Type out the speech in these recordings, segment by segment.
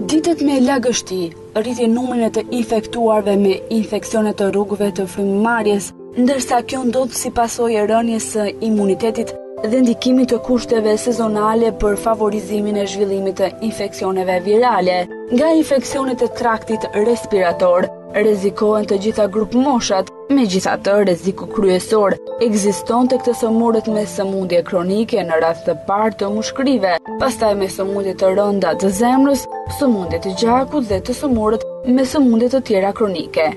Ditët me lagështi rritin numrin e të infektuarve me infeksione të rrugëve të frymëmarrjes, ndërsa kjo ndodh si pasojë e rënies së imunitetit dhe ndikimit të kushteve sezonale për favorizimin e zhvillimit të infeksioneve virale. Nga infeksionet e traktit respirator rrezikohen të gjitha grup moshat, megjithatë rreziku kryesor ekziston tek të sëmurët me sëmundje kronike në rast të parë të mushkërive, pastaj me sëmundje të rënda të zemrës, sëmundje të gjakut dhe të sëmurët me sëmundje të tjera kronike.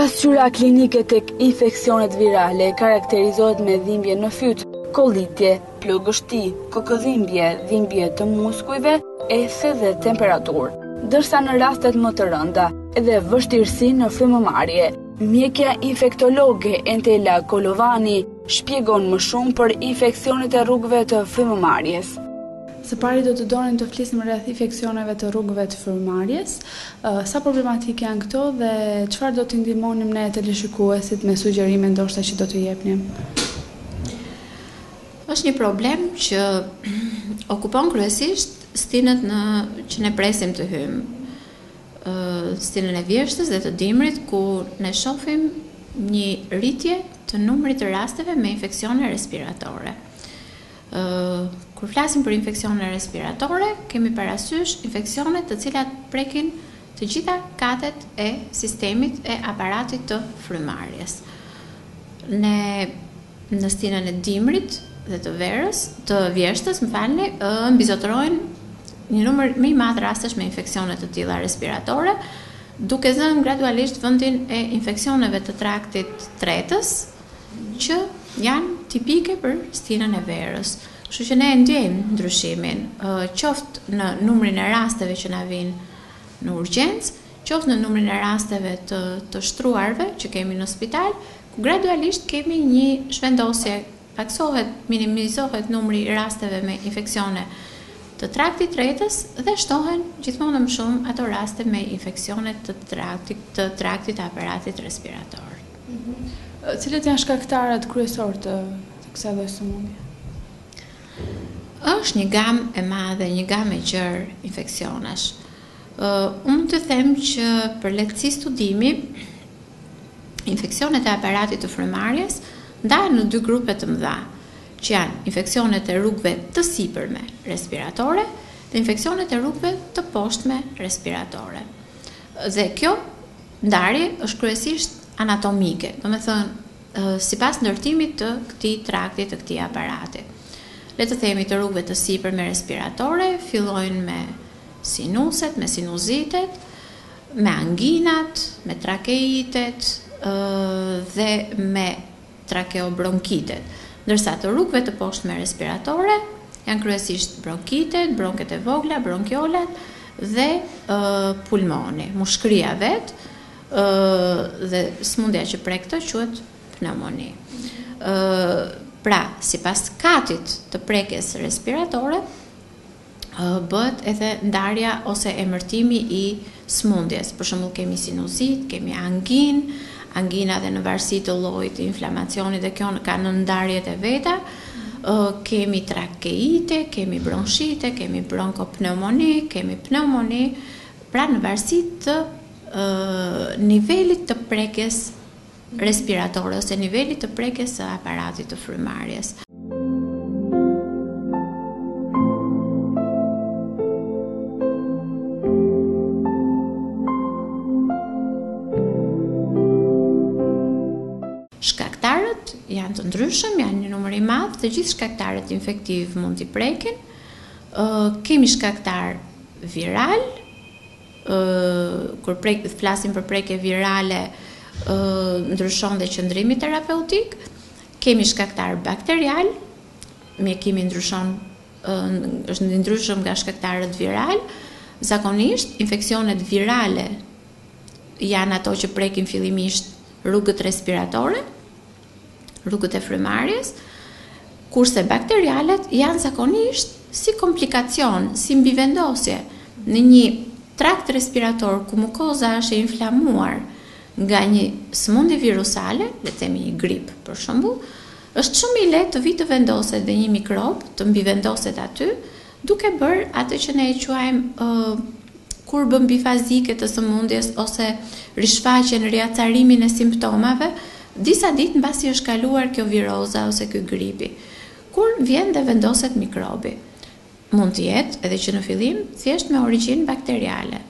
Pasqyra klinike tek infeksionet virale karakterizohet me dhimbje në fyt, kollitje, plagështi, kokëdhimbje, dhimbje të muskujve, ese dhe temperaturë, ndërsa në rastet më të rënda edhe vështirësi në frymëmarrje. Mjekja infektologe Entela Kolovani shpjegon më shumë për infeksionet e rrugëve të frymëmarrjes. Së pari do të donim të flisnim rreth infeksioneve të rrugëve të frymëmarrjes, sa problematik janë këto dhe çfarë do t'i ndihmonim ne teleshikuesit me sugjerime ndoshta që do t'u jepnim. Është një problem që okupon kryesisht stinët që ne presim të hyjmë, stinën e vjeshtës dhe të dimrit, ku ne shohim një rritje të numrit të rasteve me infeksione respiratore. Kur flasim për infeksione respiratore, kemi parasysh infeksionet të cilat prekin të gjitha katet e sistemit e aparatit të frymëmarrjes. Ne në stinën e dimrit dhe të verës, të vjeshtës, mbizotërojnë një numër më i madh rastesh me infeksione të tilla respiratore, duke zënë gradualisht vendin e infeksioneve të traktit tretës, që janë tipike për stinën e verës. Kështu që ne ndjejmë ndryshimin, qoftë në numrin e rasteve që na vinë në urgjencë, qoftë në numrin e rasteve të shtruarve që kemi në spital, ku gradualisht kemi një zhvendosje, paksohet, minimizohet numri i rasteve me infeksione të traktit tretës dhe shtohen gjithmonë më shumë ato raste me infeksione të traktit aparatit respirator. Cilët janë shkaktarët kryesor të kësaj lloji sëmundje? Është një gamë e madhe, një gamë e gjerë infeksionesh. Unë të them që për lehtësi studimi, infeksionet e aparatit të frymëmarrjes ndahen në dy grupe të mëdha, që janë infeksionet e rrugëve të sipërme respiratore dhe infeksionet e rrugëve të poshtme respiratore. Dhe kjo ndarje është kryesisht anatomike, domethënë sipas ndërtimit të këtij trakti, të këtij aparati. Le të themi të rrugëve të sipërme respiratore fillojnë me sinuset, me sinuzitet, me anginat, me trakeitet dhe me trakeobronkitet. Ndërsa të rrugëve të poshtme respiratore janë kryesisht bronkitet, bronket e vogla, bronkiolat dhe pulmoni, mushkëria vet dhe sëmundja që prek këtë quhet pneumoni. Pra, sipas katit të prekjes respiratore, bëhet edhe ndarja ose emërtimi i sëmundjes. Për shembull, kemi sinuzit, kemi angina dhe në varësi të llojit të inflamacionit dhe kjo ka në ndarjet e veta, kemi trakeite, kemi bronshite, kemi bronkopneumoni, kemi pneumoni, pra në varësi të nivelit të prekjes respiratore ose nivelit të prekjes së aparatit të frymëmarrjes. Shkaktarët janë të ndryshëm, janë një numër i madh, të gjithë shkaktarët infektiv mund t'i prekin. Kemi shkaktar viral, kur flasim për prekje virale, ndryshon dhe qëndrimi terapeutik. Kemi shkaktar bakterial, mjekimi ndryshon, është ndryshëm nga shkaktarët viral. Zakonisht, infeksionet virale janë ato që prekin fillimisht rrugët respiratore, rrugët e frymëmarrjes, kurse bakterialet janë zakonisht si komplikacion, si mbivendosje në një trakt respirator ku mukoza është e inflamuar nga një sëmundje virusale, le të themi një grip për shembull, është shumë i lehtë të vi të vendoset dhe një mikrob të mbivendoset aty, duke bërë atë që ne e quajmë kurbën bifazike të sëmundjes ose rishfaqjen, riacarimin e simptomave, disa ditë mbasi është kaluar kjo viroza ose ky gripi. Kur vjen dhe vendoset mikrobi, mund të jetë edhe që në fillim thjesht me origjinë bakteriale.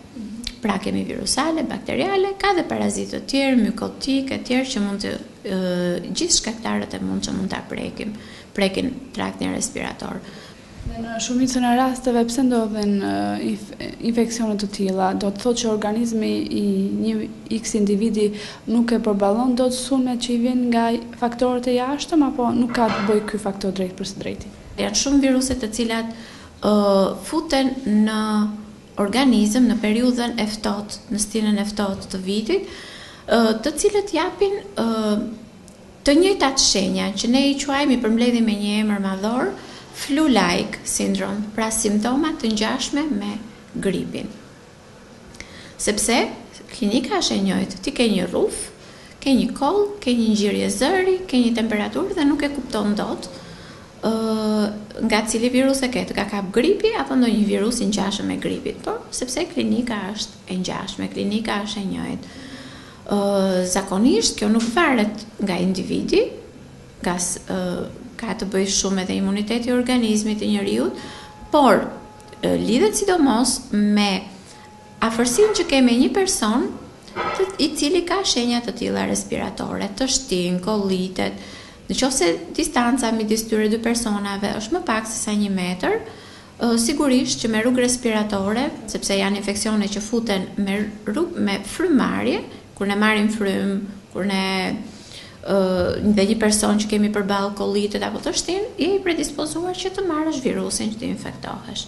Pra kemi virusale, bakteriale, ka dhe parazitë të tjerë, mykotik e tjerë që mund të gjithë shkaktarët e mund që mund ta prekin traktin respirator. Në shumicën e rasteve pse ndodhen infeksione të tilla, do të thotë që organizmi i një X individi nuk e përballon dot sulmet që i vijnë nga faktorët e jashtëm, apo nuk ka të bëjë ky faktor drejt për së drejti? Janë shumë viruse të cilat futen në organizëm në periudhën e ftohtë, në stinën e ftohtë të vitit, të cilët japin të njëjtat shenja që ne i quajmë, i përmbledhim me një emër madhor, flu-like syndrome, pra simptoma të ngjashme me gripin. Sepse klinika është e njëjtë, ti ke një rruf, ke një koll, ke një ngjyrje zëri, ke një temperaturë dhe nuk e kupton dot nga cili virus e ka kap gripi apo ndonjë virus i ngjashëm me gripit, por sepse klinika është e ngjashme, klinika është e njëjtë. Zakonisht kjo nuk varet nga individi, ka të bëjë shumë edhe imuniteti i organizmit të njeriut, por lidhet sidomos me afërsinë që ke me një person i cili ka shenja të tilla respiratore, të shtin, kollitet. Në qoftë se distanca midis tyre dy personave është më pak se sa 1 metër, sigurisht që me rrugë respiratore, sepse janë infeksione që futen me frymarrje, kur ne marrim frym, kur ne dhe një person që kemi përballë kollitet apo të shtin, je i predispozuar që të marrësh virusin, që të infektohesh.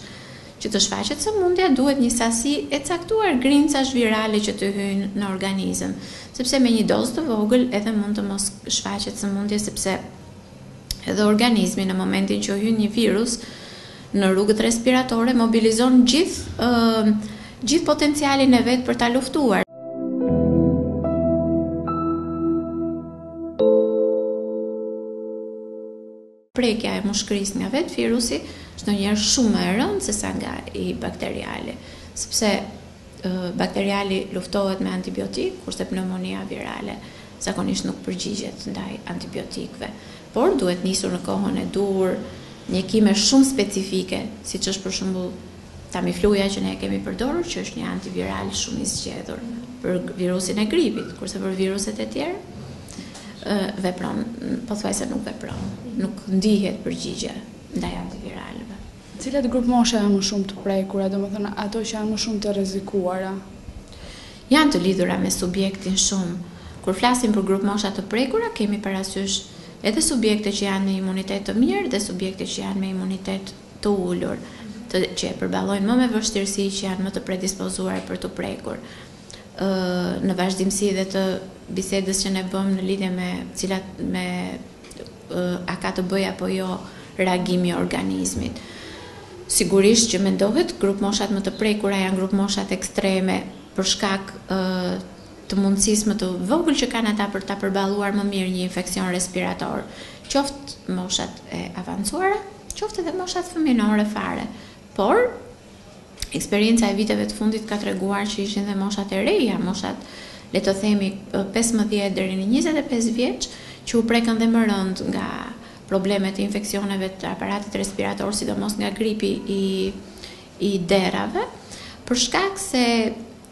Që të shfaqet sëmundja duhet një sasi e caktuar grincash virale që të hyjnë në organizëm, sepse me një dozë të vogël edhe mund të mos shfaqet sëmundje, sepse edhe organizmi në momentin që hyn një virus në rrugët respiratore mobilizon gjithë potencialin e vet për ta luftuar. Prekja e mushkërisë nga vetë virusi është ndonjëherë shumë e rëndë se sa nga i bakteriali, sepse bakteriali luftohet me antibiotik, kurse pneumonia virale zakonisht nuk përgjigjet ndaj antibiotikëve, por duhet nisur në kohën e dur mjekime shumë specifike, siç është për shembull Tamifluja që ne kemi përdorur, që është një antiviral shumë i zgjedhur për virusin e gripit, kurse për viruset e tjerë vepron, pothuajse nuk vepron, nuk ndihet përgjigje ndaj antiviralëve. Cilat grup moshe janë më shumë të prekura, domethënë ato që janë më shumë të rrezikuara? Janë të lidhura me subjektin shumë. Kur flasim për grup mosha të prekura, kemi parasysh edhe subjekte që janë me imunitet të mirë dhe subjekte që janë me imunitet të ulur, që e përballojnë më me vështirësi, që janë më të predispozuar për të prekur. Në vazhdimsi dhe të bisedës që ne bëm në lidhje me a ka të bëj apo jo reagimi i organizmit. Sigurisht që mendohet grup moshat më të prekura janë grup moshat ekstreme për shkak të mundësisë më të vogël që kanë ata për ta përballuar më mirë një infeksion respirator, qoftë moshat e avancuara, qoftë edhe moshat fëminore fare. Por eksperienca e viteve të fundit ka treguar që ishin dhe moshat e reja, moshat, le të themi 15 deri në 25 vjeç, që u prekën dhe më rënd nga problemet e infeksioneve të aparatit respirator, sidomos nga gripi i derave, për shkak se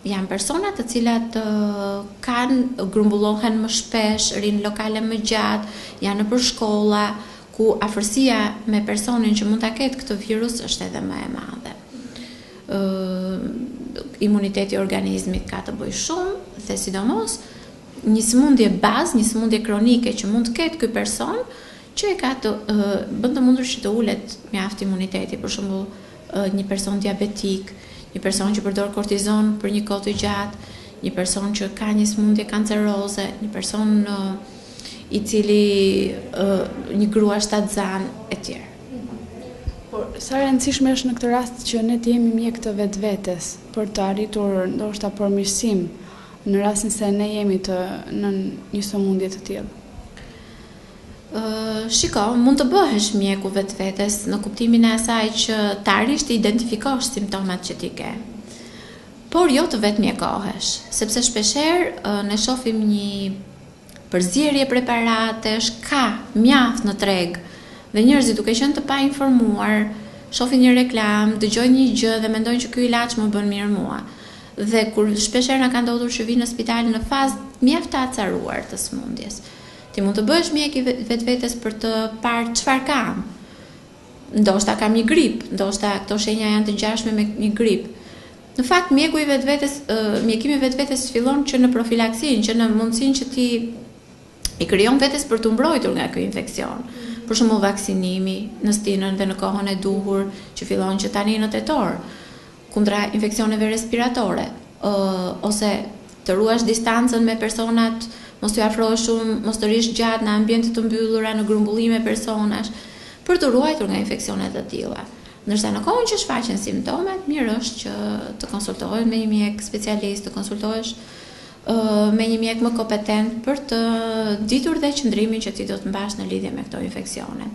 janë persona të cilat grumbullohen më shpesh, rinë lokale më gjatë, janë nëpër shkolla, ku afërsia me personin që mund ta ketë këtë virus është edhe më e madhe. Imuniteti i organizmit ka të bëjë shumë dhe sidomos një sëmundje bazë, një sëmundje kronike që mund të ketë ky person, që e ka të bën të mundur që të ulet mjaft imuniteti, për shembull një person diabetik, një person që përdor kortizon për një kohë të gjatë, një person që ka një sëmundje kanceroze, një person i cili një grua shtatzan e tjerë. Por sa rëndësishme është në këtë rast që ne të jemi mjek të vetvetes për të arritur ndoshta përmirësim në rastin se ne jemi në një sëmundje të tillë? Shiko, mund të bëhesh mjeku vetvetes në kuptimin e asaj që të arrish të identifikosh simptomat që ti ke. Por jo të vetë mjekohesh, sepse shpeshherë ne shohim një përzierje preparatesh, ka mjaft në treg, dhe njerëzit duke qenë të painformuar, shohin një reklam, dëgjojnë një gjë dhe mendojnë që ky ilaç më bën mirë mua. Dhe kur shpeshherë na ka ndodhur që vinë në spital në fazë mjaft të acaruar të sëmundjes. Ti mund të bëhesh mjek i vetvetes për të parë çfarë kam. Ndoshta kam një grip, ndoshta këto shenja janë të ngjashme me një grip. Në fakt mjekimi i vetvetes fillon që në profilaksin, që në mundësinë që ti i krijon vetes për të mbrojtur nga ky infeksion. Për shembull vaksinimi në stinën dhe në kohën e duhur, që fillon që tani në tetor, kundra infeksioneve respiratore, ose të ruash distancën me personat, mos t'u afrohesh shumë, mos të rish gjatë në ambiente të mbyllura, në grumbullime personash, për të ruajtur nga infeksione të tilla. Ndërsa në kohën që shfaqen simptomat, mirë është që të konsultohesh me një mjek specialist, të konsultohesh me një mjek më kompetent për të ditur dhe qëndrimin që ti do të mbash në lidhje me këto infeksione.